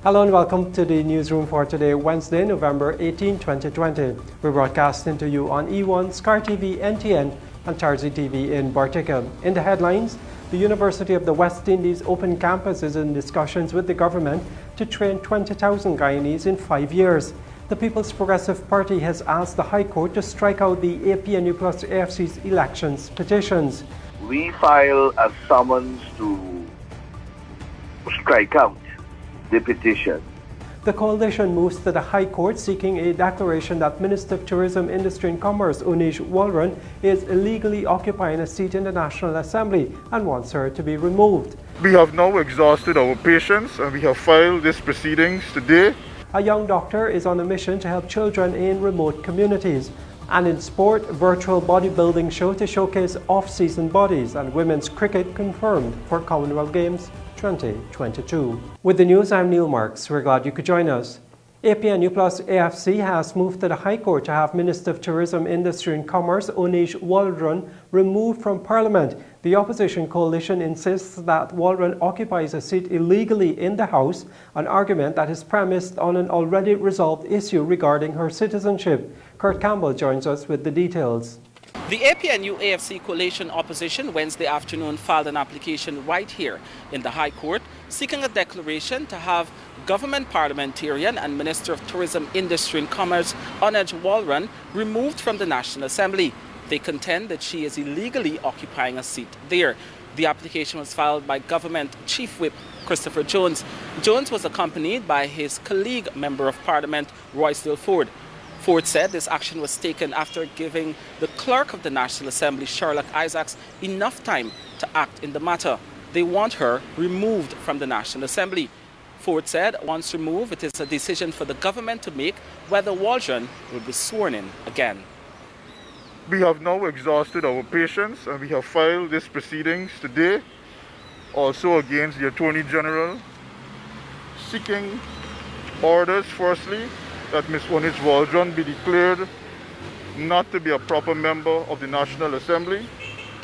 Hello and welcome to the newsroom for today, Wednesday, November 18, 2020. We're broadcasting to you on E1, Sky TV, NTN, and Tarzi TV in Bartica. In the headlines, the University of the West Indies Open Campus is in discussions with the government to train 20,000 Guyanese in 5 years. The People's Progressive Party has asked the High Court to strike out the APNU plus AFC's elections petitions. We file a summons to strike out the petition. The coalition moves to the High Court seeking a declaration that Minister of Tourism, Industry and Commerce Unish Walran is illegally occupying a seat in the National Assembly and wants her to be removed. We have now exhausted our patience and we have filed these proceedings today. A young doctor is on a mission to help children in remote communities. And in sport, virtual bodybuilding show to showcase off-season bodies, and women's cricket confirmed for Commonwealth Games 2022. With the news, I'm Neil Marks. We're glad you could join us. APNU plus AFC has moved to the High Court to have Minister of Tourism, Industry and Commerce Unish Walran removed from Parliament. The opposition coalition insists that Walran occupies a seat illegally in the House, an argument that is premised on an already resolved issue regarding her citizenship. Kurt Campbell joins us with the details. The APNU-AFC coalition opposition Wednesday afternoon filed an application right here in the High Court seeking a declaration to have government parliamentarian and Minister of Tourism, Industry and Commerce Unish Walran removed from the National Assembly. They contend that she is illegally occupying a seat there. The application was filed by Government Chief Whip Christopher Jones. Jones was accompanied by his colleague, Member of Parliament Roysdale Ford. Ford said this action was taken after giving the Clerk of the National Assembly, Sherlock Isaacs, enough time to act in the matter. They want her removed from the National Assembly. Ford said once removed, it is a decision for the government to make whether Walran will be sworn in again. We have now exhausted our patience and we have filed these proceedings today, also against the Attorney General, seeking orders, firstly, that Ms. Unish Walran be declared not to be a proper member of the National Assembly.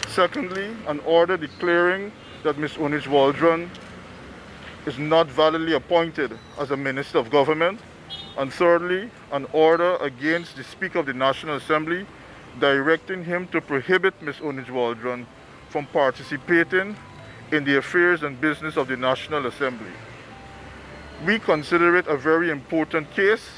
Secondly, an order declaring that Ms. Unish Walran is not validly appointed as a Minister of Government. And thirdly, an order against the Speaker of the National Assembly directing him to prohibit Ms. Unish Walran from participating in the affairs and business of the National Assembly. We consider it a very important case.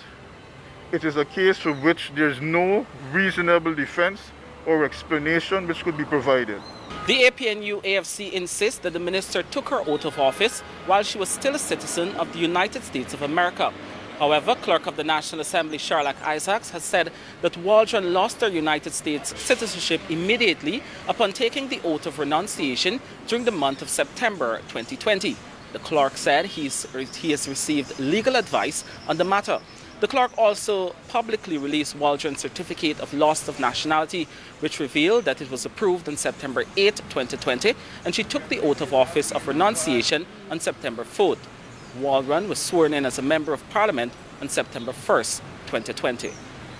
It is a case for which there is no reasonable defense or explanation which could be provided. The APNU-AFC insists that the minister took her oath of office while she was still a citizen of the United States of America. However, Clerk of the National Assembly Sherlock Isaacs has said that Walran lost her United States citizenship immediately upon taking the oath of renunciation during the month of September 2020. The clerk said he has received legal advice on the matter. The clerk also publicly released Walran's certificate of loss of nationality, which revealed that it was approved on September 8, 2020, and she took the oath of office of renunciation on September 4th. Walran was sworn in as a Member of Parliament on September 1st, 2020.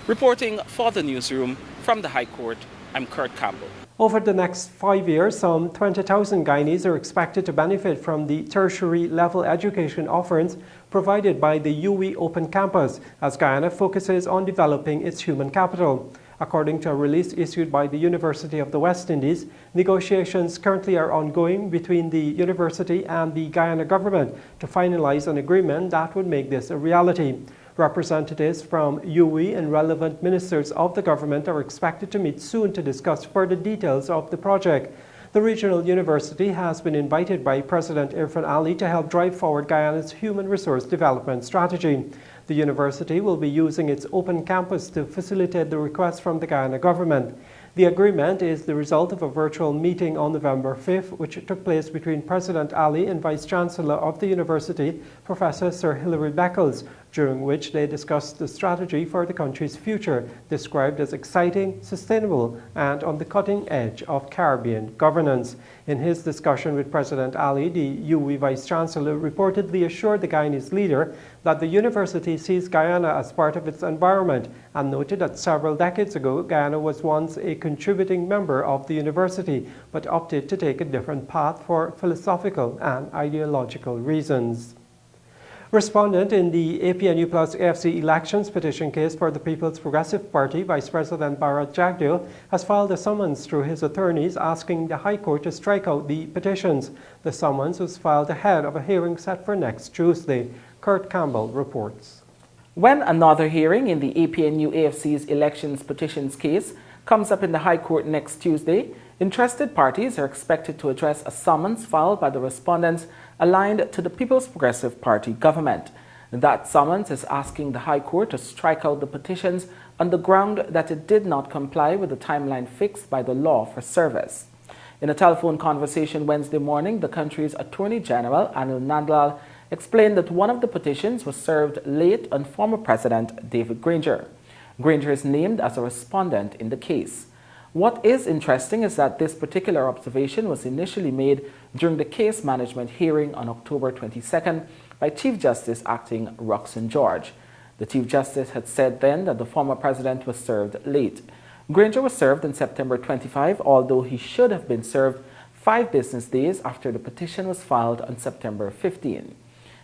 Reporting for the newsroom from the High Court, I'm Kurt Campbell. Over the next 5 years, some 20,000 Guyanese are expected to benefit from the tertiary level education offerings provided by the UWI Open Campus as Guyana focuses on developing its human capital. According to a release issued by the University of the West Indies, negotiations currently are ongoing between the university and the Guyana Government to finalize an agreement that would make this a reality. Representatives from UWI and relevant ministers of the government are expected to meet soon to discuss further details of the project. The regional university has been invited by President Irfan Ali to help drive forward Guyana's human resource development strategy. The university will be using its open campus to facilitate the request from the Guyana government. The agreement is the result of a virtual meeting on November 5th, which took place between President Ali and Vice Chancellor of the university, Professor Sir Hilary Beckles, during which they discussed the strategy for the country's future, described as exciting, sustainable, and on the cutting edge of Caribbean governance. In his discussion with President Ali, the UWI Vice Chancellor reportedly assured the Guyanese leader that the university sees Guyana as part of its environment and noted that several decades ago, Guyana was once a contributing member of the university, but opted to take a different path for philosophical and ideological reasons. Respondent in the APNU plus AFC elections petition case for the People's Progressive Party, Vice President Bharat Jagdeo, has filed a summons through his attorneys asking the High Court to strike out the petitions. The summons was filed ahead of a hearing set for next Tuesday. Kurt Campbell reports. When another hearing in the APNU AFC's elections petitions case comes up in the High Court next Tuesday, interested parties are expected to address a summons filed by the respondents aligned to the People's Progressive Party government. That summons is asking the High Court to strike out the petitions on the ground that it did not comply with the timeline fixed by the law for service. In a telephone conversation Wednesday morning, the country's Attorney General, Anil Nandlal, explained that one of the petitions was served late on former President David Granger. Granger is named as a respondent in the case. What is interesting is that this particular observation was initially made during the case management hearing on October 22nd by Chief Justice Acting Roxanne George. The Chief Justice had said then that the former president was served late. Granger was served on September 25, although he should have been served 5 business days after the petition was filed on September 15.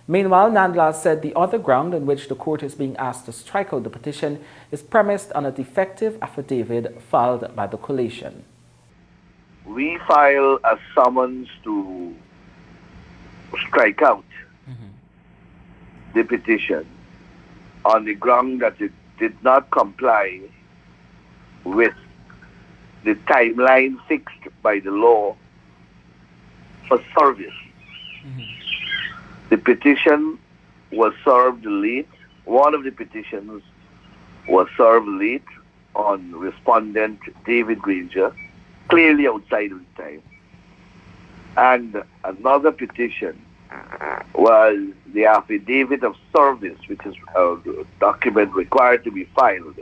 Meanwhile, Nandlal said the other ground on which the court is being asked to strike out the petition is premised on a defective affidavit filed by the coalition. We file a summons to strike out the petition on the ground that it did not comply with the timeline fixed by the law for service. The petition was served late. One of the petitions was served late on respondent David Granger, clearly outside of the time. And another petition was the affidavit of service, which is a document required to be filed,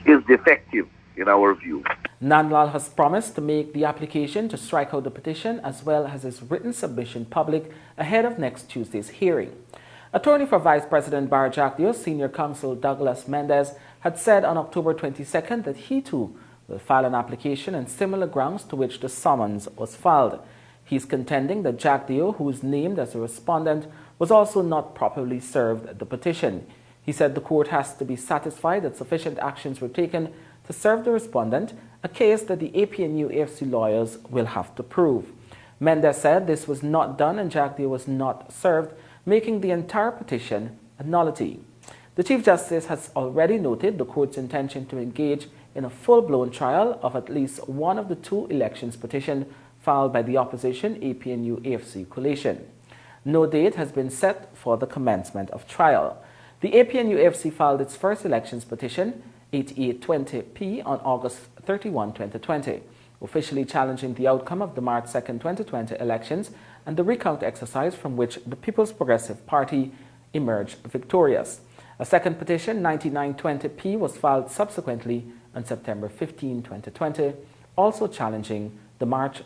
is defective in our view. Nandlal has promised to make the application to strike out the petition as well as his written submission public ahead of next Tuesday's hearing. Attorney for Vice President Bharat Jagdeo, Senior Counsel Douglas Mendez, had said on October 22nd that he too will file an application on similar grounds to which the summons was filed. He is contending that Jagdeo, who is named as a respondent, was also not properly served the petition. He said the court has to be satisfied that sufficient actions were taken to serve the respondent, a case that the APNU AFC lawyers will have to prove. Mendez said this was not done and Jagdeo was not served, making the entire petition a nullity. The Chief Justice has already noted the court's intention to engage in a full-blown trial of at least one of the 2 elections petitions filed by the opposition APNU AFC coalition. No date has been set for the commencement of trial. The APNU AFC filed its first elections petition, 8820P, on August 31, 2020, officially challenging the outcome of the March 2, 2020 elections and the recount exercise from which the People's Progressive Party emerged victorious. A second petition, 9920P, was filed subsequently on September 15, 2020, also challenging the March 2,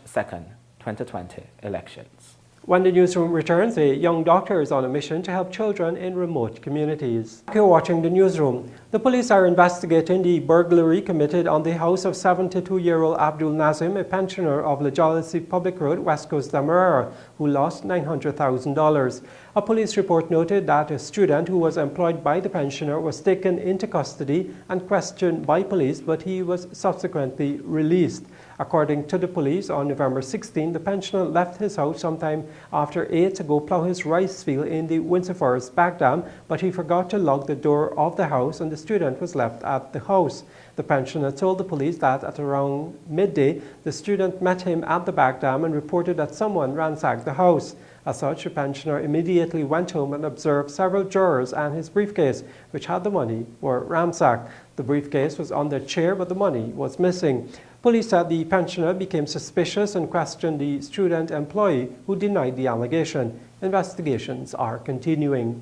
2020 elections. When the newsroom returns, a young doctor is on a mission to help children in remote communities. You're watching the newsroom. The police are investigating the burglary committed on the house of 72-year-old Abdul Nazim, a pensioner of La Jollity Public Road, West Coast, Demerara, who lost $900,000. A police report noted that a student who was employed by the pensioner was taken into custody and questioned by police, but he was subsequently released. According to the police, on November 16, the pensioner left his house sometime after 8 to go plough his rice field in the Windsor Forest back dam, but he forgot to lock the door of the house and the student was left at the house. The pensioner told the police that at around midday, the student met him at the back dam and reported that someone ransacked the house. As such, the pensioner immediately went home and observed several drawers and his briefcase, which had the money, were ransacked. The briefcase was on the chair, but the money was missing. Police said the pensioner became suspicious and questioned the student employee, who denied the allegation. Investigations are continuing.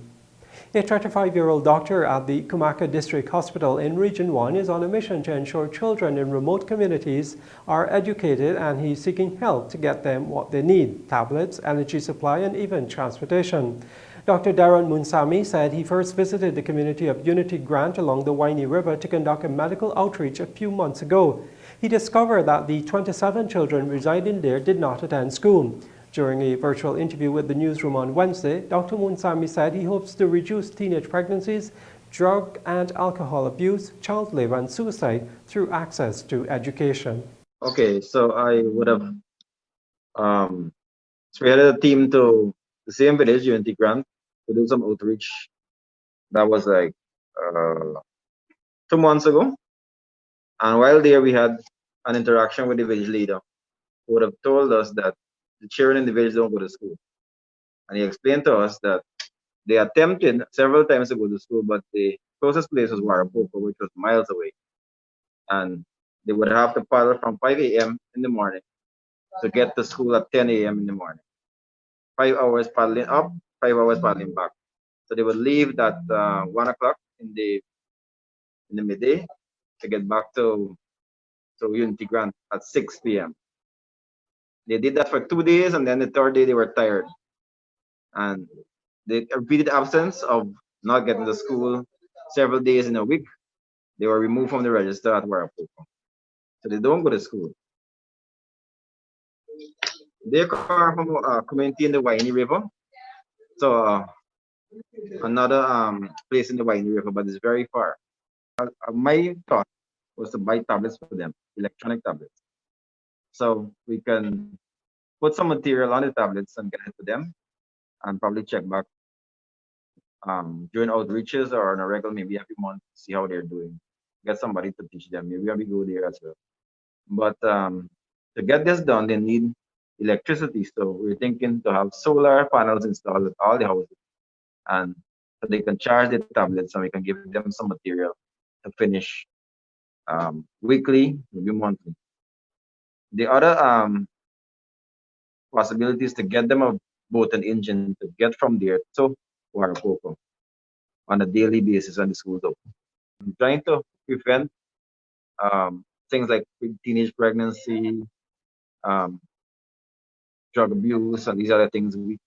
A 35-year-old doctor at the Kumaka District Hospital in Region 1 is on a mission to ensure children in remote communities are educated, and he's seeking help to get them what they need: tablets, energy supply, and even transportation. Dr. Darren Munsami said he first visited the community of Unity Grant along the Winey River to conduct a medical outreach a few months ago. He discovered that the 27 children residing there did not attend school. During a virtual interview with the Newsroom on Wednesday, Dr. Munsami said he hopes to reduce teenage pregnancies, drug and alcohol abuse, child labor and suicide through access to education. Okay, so I would have spearheaded a team to the same village, Unity Grant, to do some outreach. That was like 2 months ago. And while there, we had an interaction with the village leader who would have told us that the children in the village don't go to school. And he explained to us that they attempted several times to go to school, but the closest place was Warapopo, which was miles away. And they would have to paddle from 5 a.m. in the morning to get to school at 10 a.m. in the morning. 5 hours paddling up, 5 hours paddling back. So they would leave at 1 o'clock in the midday to get back to Unity Grant at 6 p.m. They did that for 2 days, and then the third day they were tired. And the repeated absence of not getting to school several days in a week, they were removed from the register at Warapopo. So they don't go to school. They come from a community in the Guyanese River. So another place in the Guyanese River, but it's very far. My thought was to buy tablets for them, electronic tablets. So we can put some material on the tablets and get it to them and probably check back during outreaches or on a regular, maybe every month, see how they're doing. Get somebody to teach them. Maybe we go there as well. But to get this done, they need electricity. So we're thinking to have solar panels installed at all the houses, and so they can charge the tablets and we can give them some material to finish weekly, maybe monthly. The other possibility is to get them a boat and engine to get from there to Warapopo on a daily basis when the school's open. I'm trying to prevent things like teenage pregnancy, drug abuse, and these other things. We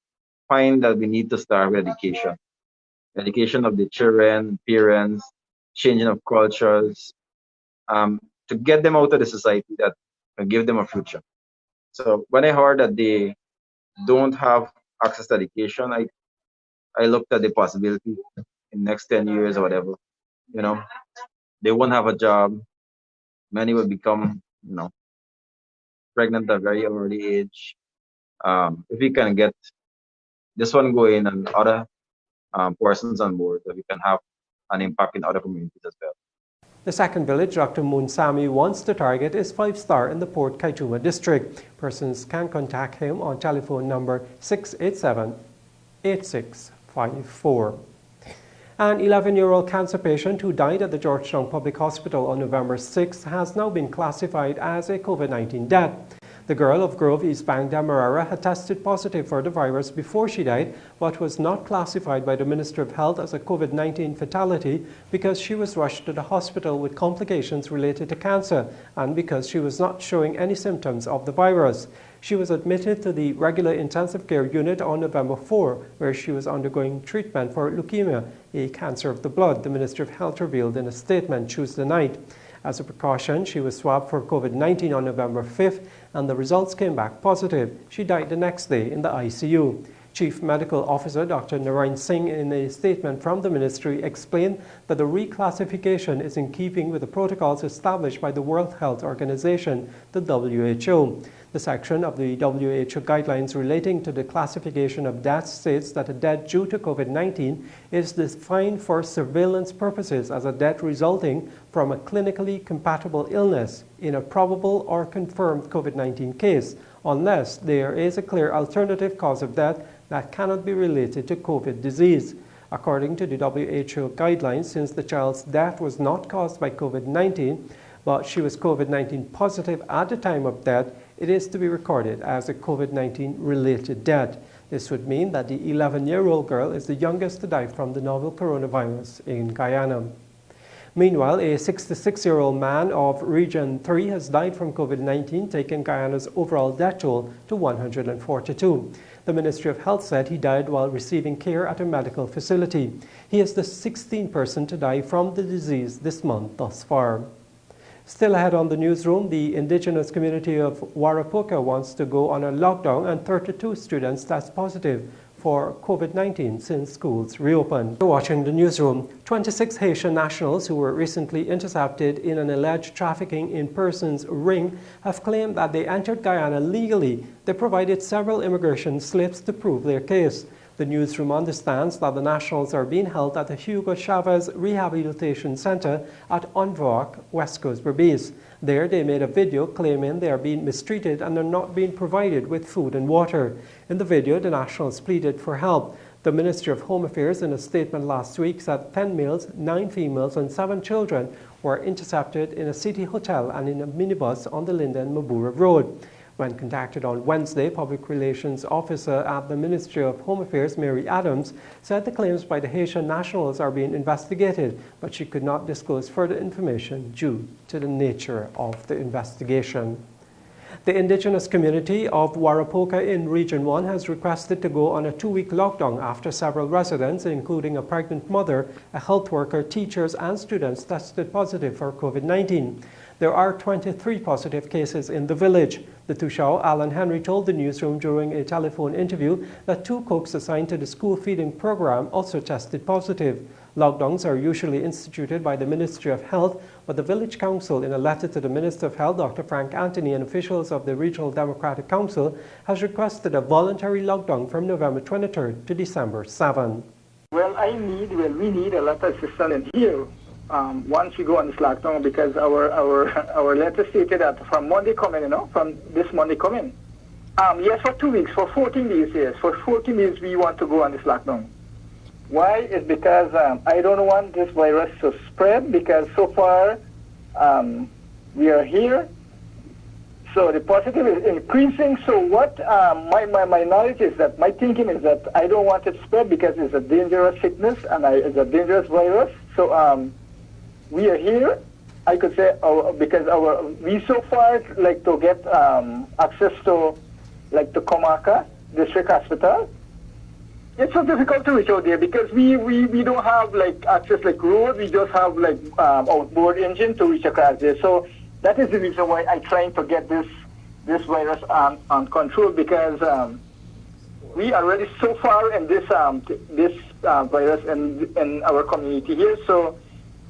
find that we need to start with education. Education of the children, parents, changing of cultures, to get them out of the society that can give them a future. So when I heard that they don't have access to education, I looked at the possibility in the next 10 years or whatever, they won't have a job. Many will become, pregnant at a very early age. If we can get this one going and other persons on board, that we can have an impact in other communities as well. The second village Dr. Munsami wants to target is 5 Star in the Port Kaituma district. Persons can contact him on telephone number 687-8654. An 11-year-old cancer patient who died at the Georgetown Public Hospital on November 6 has now been classified as a COVID-19 death. The girl of Grove, East Bank, Demerara had tested positive for the virus before she died, but was not classified by the Minister of Health as a COVID-19 fatality because she was rushed to the hospital with complications related to cancer and because she was not showing any symptoms of the virus. She was admitted to the regular intensive care unit on November 4, where she was undergoing treatment for leukemia, a cancer of the blood, the Minister of Health revealed in a statement Tuesday night. As a precaution, she was swabbed for COVID-19 on November 5th, and the results came back positive. She died the next day in the ICU. Chief Medical Officer Dr. Narain Singh, in a statement from the ministry, explained that the reclassification is in keeping with the protocols established by the World Health Organization, the WHO. The section of the WHO guidelines relating to the classification of deaths states that a death due to COVID-19 is defined for surveillance purposes as a death resulting from a clinically compatible illness in a probable or confirmed COVID-19 case, unless there is a clear alternative cause of death that cannot be related to COVID disease. According to the WHO guidelines, since the child's death was not caused by COVID-19, but she was COVID-19 positive at the time of death, it is to be recorded as a COVID-19 related death. This would mean that the 11-year-old girl is the youngest to die from the novel coronavirus in Guyana. Meanwhile, a 66-year-old man of Region 3 has died from COVID-19, taking Guyana's overall death toll to 142. The Ministry of Health said he died while receiving care at a medical facility. He is the 16th person to die from the disease this month thus far. Still ahead on the newsroom, the indigenous community of Warapoka wants to go on a lockdown and 32 students test positive for COVID-19 since schools reopened. You're watching the newsroom. 26 Haitian nationals who were recently intercepted in an alleged trafficking in persons ring have claimed that they entered Guyana legally. They provided several immigration slips to prove their case. The newsroom understands that the nationals are being held at the Hugo Chavez Rehabilitation Center at Onvoak, West Coast Berbice. There, they made a video claiming they are being mistreated and are not being provided with food and water. In the video, the nationals pleaded for help. The Ministry of Home Affairs, in a statement last week, said 10 males, 9 females, and 7 children were intercepted in a city hotel and in a minibus on the Linden-Mabura Road. When contacted on Wednesday, Public Relations Officer at the Ministry of Home Affairs, Mary Adams, said the claims by the Haitian nationals are being investigated, but she could not disclose further information due to the nature of the investigation. The indigenous community of Warapoka in Region 1 has requested to go on a 2-week lockdown after several residents, including a pregnant mother, a health worker, teachers, and students tested positive for COVID-19. There are 23 positive cases in the village. The Tushao, Alan Henry, told the newsroom during a telephone interview that 2 cooks assigned to the school feeding program also tested positive. Lockdowns are usually instituted by the Ministry of Health, but the Village Council, in a letter to the Minister of Health, Dr. Frank Anthony, and officials of the Regional Democratic Council, has requested a voluntary lockdown from November 23rd to December 7. Well, we need a lot of assistance in here. Once we go on this lockdown, because our letter stated that from Monday coming, from this Monday coming. Yes, for 2 weeks, for 14 days, yes. For 14 days, we want to go on this lockdown. Why? It's because I don't want this virus to spread, because so far we are here. So the positive is increasing. So what my knowledge is that, my thinking is that I don't want it to spread because it's a dangerous sickness and it's a dangerous virus. So we are here, I could say, because we so far like to get access to like the Comaka District Hospital. It's so difficult to reach out there because we don't have like access like road. We just have like outboard engine to reach across there. So that is the reason why I'm trying to get this virus on control, because we are already so far in this virus in our community here. So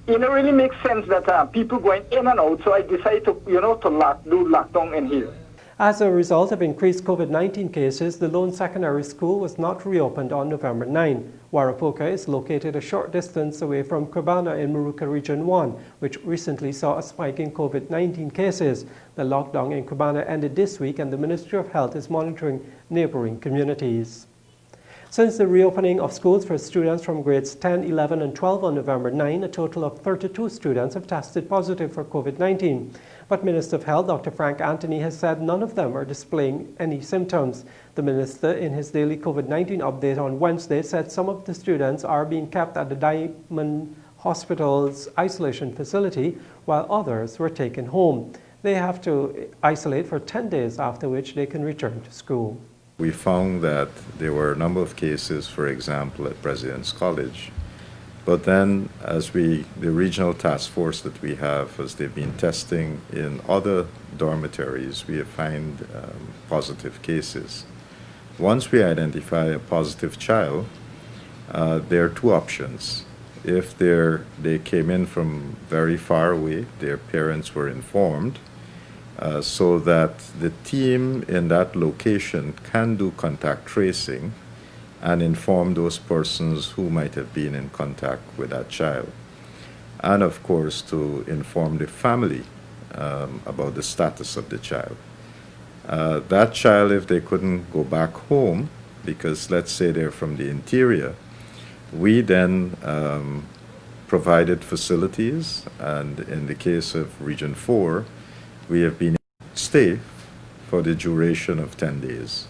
it really makes sense that people going in and out. So I decided to do lockdown in here. As a result of increased COVID-19 cases, the Lone Secondary School was not reopened on November 9. Warapoka is located a short distance away from Cabana in Maruca Region 1, which recently saw a spike in COVID-19 cases. The lockdown in Cabana ended this week, and the Ministry of Health is monitoring neighboring communities. Since the reopening of schools for students from grades 10, 11, and 12 on November 9, a total of 32 students have tested positive for COVID-19. But Minister of Health, Dr. Frank Anthony, has said none of them are displaying any symptoms. The minister, in his daily COVID-19 update on Wednesday, said some of the students are being kept at the Diamond Hospital's isolation facility, while others were taken home. They have to isolate for 10 days, after which they can return to school. We found that there were a number of cases, for example, at President's College. But then, as the regional task force that we have, as they've been testing in other dormitories, we have found positive cases. Once we identify a positive child, there are 2 options. If they came in from very far away, their parents were informed, so that the team in that location can do contact tracing and inform those persons who might have been in contact with that child. And of course, to inform the family about the status of the child. That child, if they couldn't go back home, because let's say they're from the interior, we then provided facilities, and in the case of Region 4, we have been able to stay for the duration of 10 days.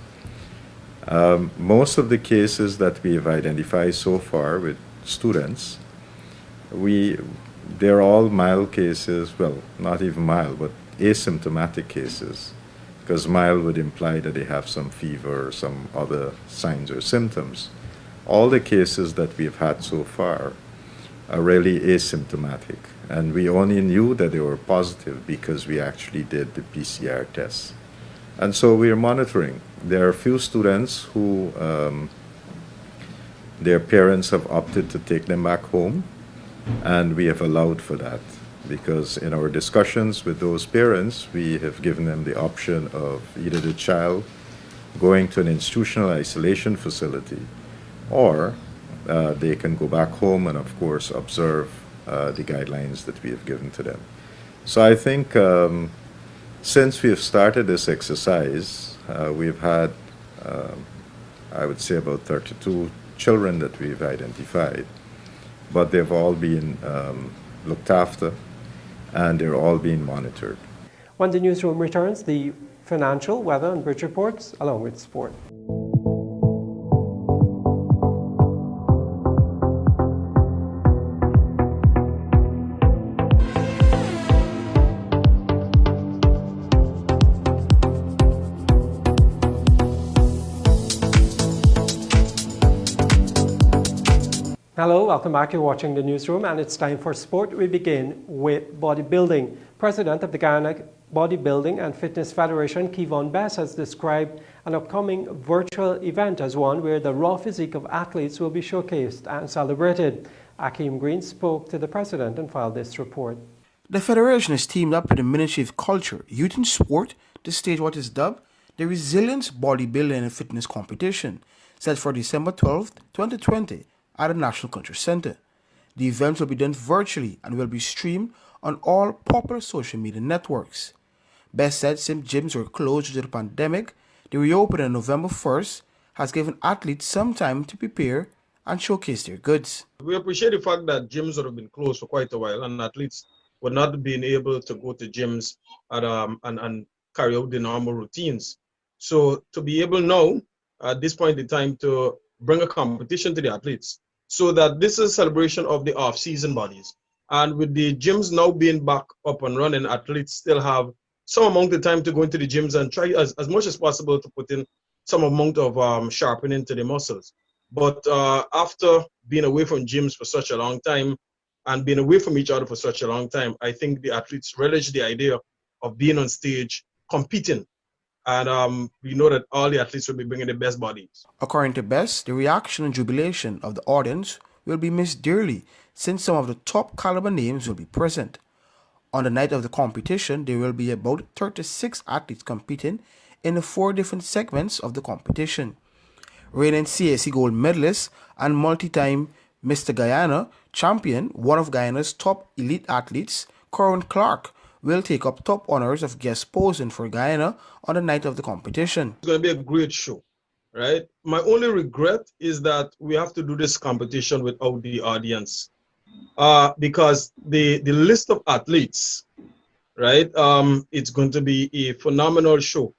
Most of the cases that we have identified so far with students, they're all mild cases, well, not even mild, but asymptomatic cases, because mild would imply that they have some fever or some other signs or symptoms. All the cases that we've had so far are really asymptomatic. And we only knew that they were positive because we actually did the PCR tests. And so we are monitoring. There are a few students who their parents have opted to take them back home, and we have allowed for that because in our discussions with those parents, we have given them the option of either the child going to an institutional isolation facility, or they can go back home and, of course, observe the guidelines that we have given to them. So I think since we have started this exercise, we've had, I would say, about 32 children that we've identified, but they've all been looked after and they're all being monitored. When the newsroom returns, the financial, weather and bridge reports along with sport. Hello, welcome back. You're watching the newsroom and it's time for sport. We begin with bodybuilding. President of the Guyana Bodybuilding and Fitness Federation, Kevon Best, has described an upcoming virtual event as one where the raw physique of athletes will be showcased and celebrated. Akeem Green spoke to the president and filed this report. The Federation has teamed up with the Ministry of Culture, Youth and Sport to stage what is dubbed the Resilience Bodybuilding and Fitness Competition, set for December 12, 2020 at the National Culture Center. The event will be done virtually and will be streamed on all popular social media networks. Best said since gyms were closed due to the pandemic, the reopening on November 1st has given athletes some time to prepare and showcase their goods. We appreciate the fact that gyms would have been closed for quite a while and athletes would not have been able to go to gyms and carry out the normal routines. So to be able now, at this point in time, to bring a competition to the athletes, so that this is a celebration of the off-season bodies. And with the gyms now being back up and running, athletes still have some amount of time to go into the gyms and try as much as possible to put in some amount of sharpening to the muscles. But after being away from gyms for such a long time and being away from each other for such a long time, I think the athletes relish the idea of being on stage, competing. And we know that all the athletes will be bringing the best bodies. According to Best, the reaction and jubilation of the audience will be missed dearly since some of the top caliber names will be present. On the night of the competition, there will be about 36 athletes competing in the 4 different segments of the competition. Reigning CAC gold medalist and multi-time Mr. Guyana champion, one of Guyana's top elite athletes, Corin Clark, will take up top honors of guest posing for Guyana on the night of the competition. It's going to be a great show, right? My only regret is that we have to do this competition without the audience, because the list of athletes, right? It's going to be a phenomenal show,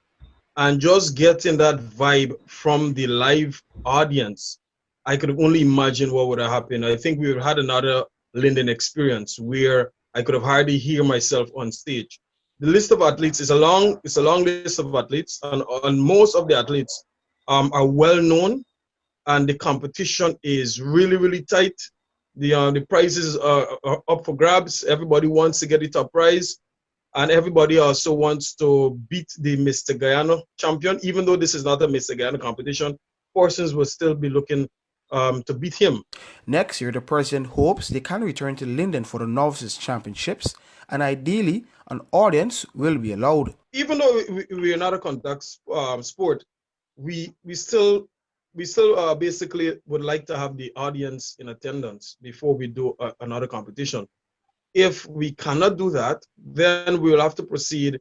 and just getting that vibe from the live audience, I could only imagine what would have happened. I think we had another Linden experience where I could have hardly hear myself on stage. The list of athletes is a long list of athletes, and most of the athletes are well known, and the competition is really, really tight. The prizes are up for grabs. Everybody wants to get the top prize, and everybody also wants to beat the Mr. Guyana champion. Even though this is not a Mr. Guyana competition, persons will still be looking to beat him. Next year, the president hopes they can return to Linden for the Novices Championships, and ideally, an audience will be allowed. Even though we are not a contact sport, we still basically would like to have the audience in attendance before we do another competition. If we cannot do that, then we will have to proceed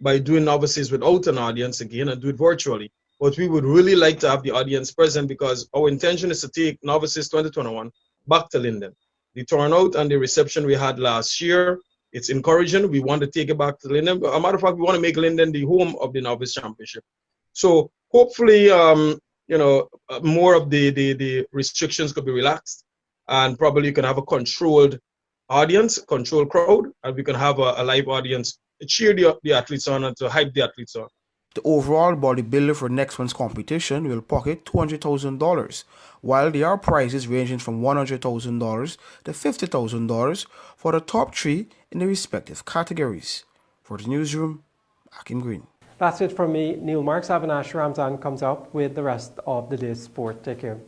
by doing novices without an audience again and do it virtually. But we would really like to have the audience present because our intention is to take Novices 2021 back to Linden. The turnout and the reception we had last year, it's encouraging. We want to take it back to Linden. As a matter of fact, we want to make Linden the home of the Novice Championship. So hopefully, more of the restrictions could be relaxed, and probably you can have a controlled audience, controlled crowd, and we can have a live audience to cheer the athletes on and to hype the athletes on. The overall bodybuilder for next month's competition will pocket $200,000, while there are prizes ranging from $100,000 to $50,000 for the top three in the respective categories. For the newsroom, Akim Green. That's it from me, Neil Marks. Avinash Ramzan comes up with the rest of the day's sport. Take care.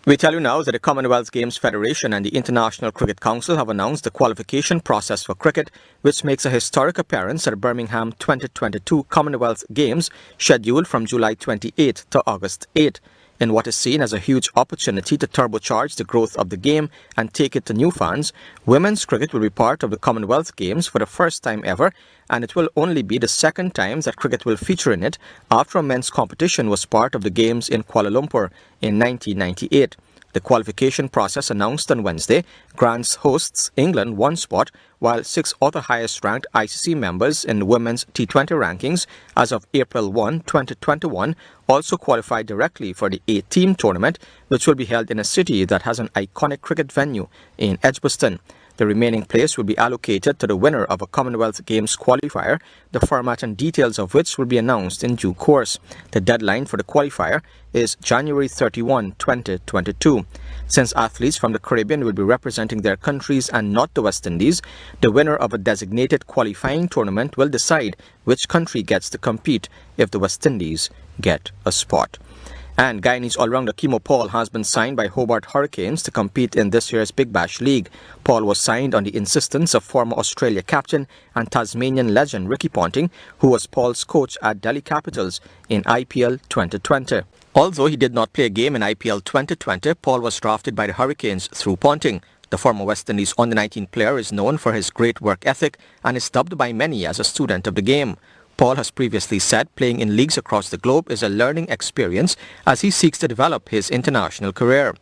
We tell you now that the Commonwealth Games Federation and the International Cricket Council have announced the qualification process for cricket, which makes a historic appearance at the Birmingham 2022 Commonwealth Games, scheduled from July 28 to August 8. In what is seen as a huge opportunity to turbocharge the growth of the game and take it to new fans, women's cricket will be part of the Commonwealth Games for the first time ever, and it will only be the second time that cricket will feature in it after a men's competition was part of the Games in Kuala Lumpur in 1998. The qualification process announced on Wednesday grants hosts England one spot, while 6 other highest-ranked ICC members in the women's T20 rankings as of April 1, 2021 also qualified directly for the 8-team tournament, which will be held in a city that has an iconic cricket venue in Edgbaston. The remaining place will be allocated to the winner of a Commonwealth Games qualifier, the format and details of which will be announced in due course. The deadline for the qualifier is January 31, 2022. Since athletes from the Caribbean will be representing their countries and not the West Indies, the winner of a designated qualifying tournament will decide which country gets to compete if the West Indies get a spot. And Guyanese all-rounder Kimo Paul has been signed by Hobart Hurricanes to compete in this year's Big Bash League. Paul was signed on the insistence of former Australia captain and Tasmanian legend Ricky Ponting, who was Paul's coach at Delhi Capitals in IPL 2020. Although he did not play a game in IPL 2020, Paul was drafted by the Hurricanes through Ponting. The former West Indies under-19 player is known for his great work ethic and is dubbed by many as a student of the game. Paul has previously said playing in leagues across the globe is a learning experience as he seeks to develop his international career.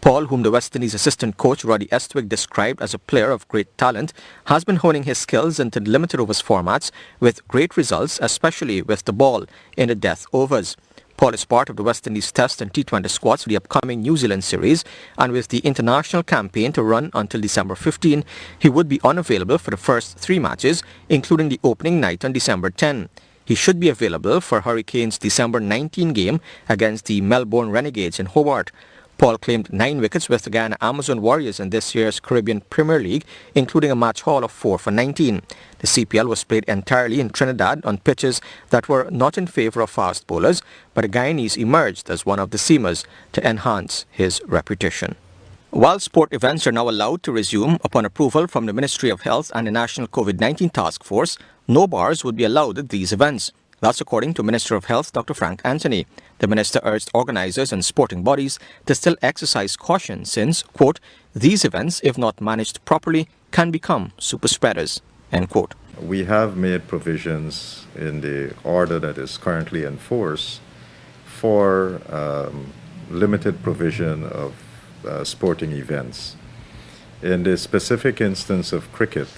Paul, whom the West Indies assistant coach Roddy Estwick described as a player of great talent, has been honing his skills into the limited overs formats with great results, especially with the ball in the death overs. Paul is part of the West Indies Test and T20 squads for the upcoming New Zealand series, and with the international campaign to run until December 15, he would be unavailable for the first 3 matches, including the opening night on December 10. He should be available for Hurricanes' December 19 game against the Melbourne Renegades in Hobart. Paul claimed 9 wickets with the Guyana Amazon Warriors in this year's Caribbean Premier League, including a match haul of 4 for 19. The CPL was played entirely in Trinidad on pitches that were not in favour of fast bowlers, but the Guyanese emerged as one of the seamers to enhance his reputation. While sport events are now allowed to resume upon approval from the Ministry of Health and the National COVID-19 Task Force, no bars would be allowed at these events. That's according to Minister of Health Dr. Frank Anthony. The minister urged organisers and sporting bodies to still exercise caution since, quote, these events, if not managed properly, can become super spreaders, end quote. We have made provisions in the order that is currently in force for limited provision of sporting events. In the specific instance of cricket,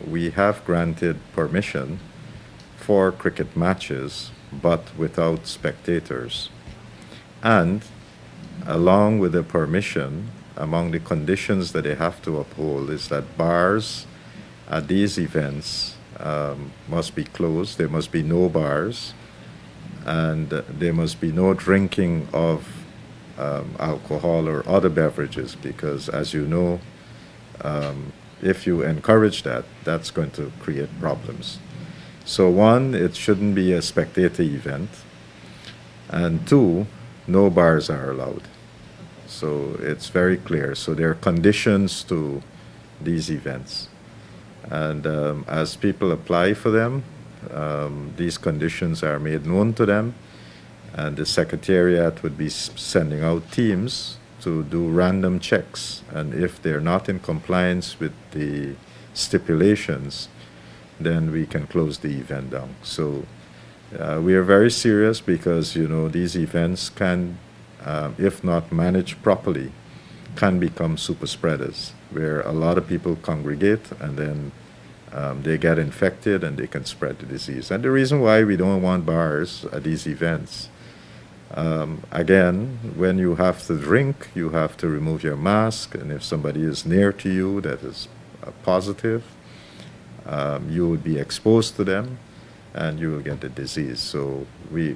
we have granted permission for cricket matches, but without spectators. And along with the permission, among the conditions that they have to uphold is that bars at these events must be closed. There must be no bars, and there must be no drinking of alcohol or other beverages, because as you know, if you encourage that, that's going to create problems. So 1, it shouldn't be a spectator event, and 2, no bars are allowed. So it's very clear. So there are conditions to these events, and as people apply for them, these conditions are made known to them, and the Secretariat would be sending out teams to do random checks, and if they're not in compliance with the stipulations, then we can close the event down. So we are very serious because, you know, these events can, if not managed properly, can become super spreaders, where a lot of people congregate and then they get infected and they can spread the disease. And the reason why we don't want bars at these events, again, when you have to drink, you have to remove your mask, and if somebody is near to you that is positive, you would be exposed to them, and you will get the disease. So we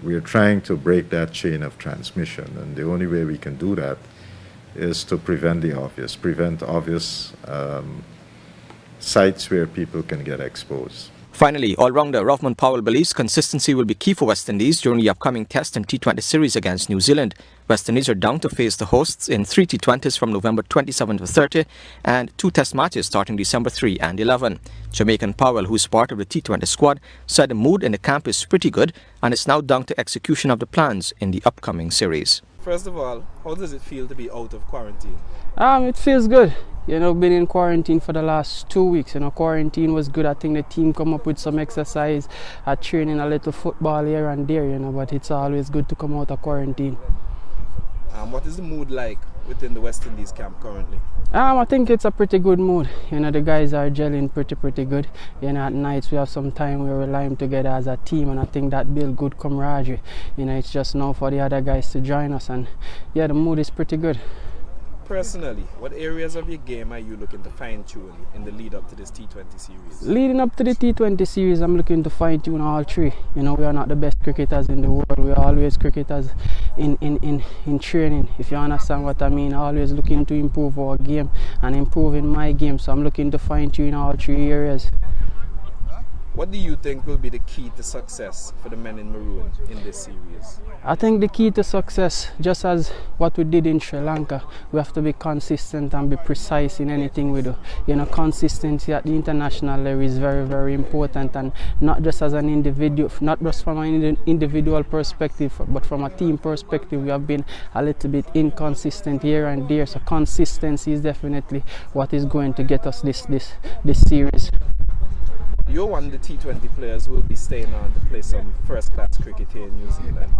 are trying to break that chain of transmission, and the only way we can do that is to prevent obvious sites where people can get exposed. Finally, all-rounder Rothman Powell believes consistency will be key for West Indies during the upcoming Test and T20 series against New Zealand. West Indies are down to face the hosts in 3 T20s from November 27 to 30 and 2 Test matches starting December 3 and 11. Jamaican Powell, who is part of the T20 squad, said the mood in the camp is pretty good and it's now down to execution of the plans in the upcoming series. First of all, how does it feel to be out of quarantine? It feels good. Been in quarantine for the last 2 weeks. Quarantine was good. I think the team come up with some exercise, training a little football here and there, but it's always good to come out of quarantine. What is the mood like within the West Indies camp currently? I think it's a pretty good mood. The guys are gelling pretty good. At nights we have some time where we lime together as a team, and I think that builds good camaraderie. It's just now for the other guys to join us, and the mood is pretty good. Personally, what areas of your game are you looking to fine-tune in the lead up to this T20 series? Leading up to the T20 series, I'm looking to fine-tune all three. We are not the best cricketers in the world. We are always cricketers in training, if you understand what I mean. Always looking to improve our game and improving my game. So I'm looking to fine-tune all three areas. What do you think will be the key to success for the men in maroon in this series? I think the key to success, just as what we did in Sri Lanka, we have to be consistent and be precise in anything we do. Consistency at the international level is very important, and not just as an individual, not just from an individual perspective, but from a team perspective. We have been a little bit inconsistent here and there. So consistency is definitely what is going to get us this series. You're one of the T20 players who will be staying on to play some first-class cricket here in New Zealand.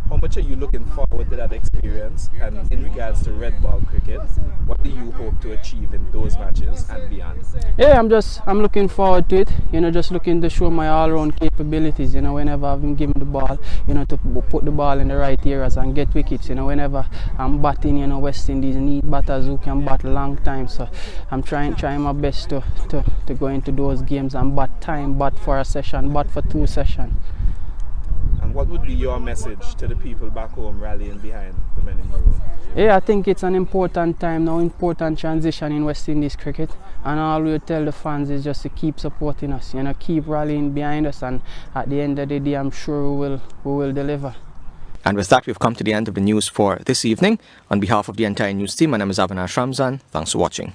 How much are you looking forward to that experience? And in regards to red ball cricket, what do you hope to achieve in those matches and beyond? Yeah, I'm looking forward to it. Just looking to show my all-round capabilities. Whenever I've been given the ball, to put the ball in the right areas and get wickets. Whenever I'm batting, West Indies need batters who can bat long time. So I'm trying my best to go into those games and bat time, bat for a session, bat for 2 sessions. And what would be your message to the people back home rallying behind the men in maroon? Yeah, I think it's an important time now, important transition in West Indies cricket, and all we tell the fans is just to keep supporting us, keep rallying behind us, and at the end of the day, I'm sure we will deliver. And with that, we've come to the end of the news for this evening. On behalf of the entire news team, my name is Avinash Ramzan. Thanks for watching.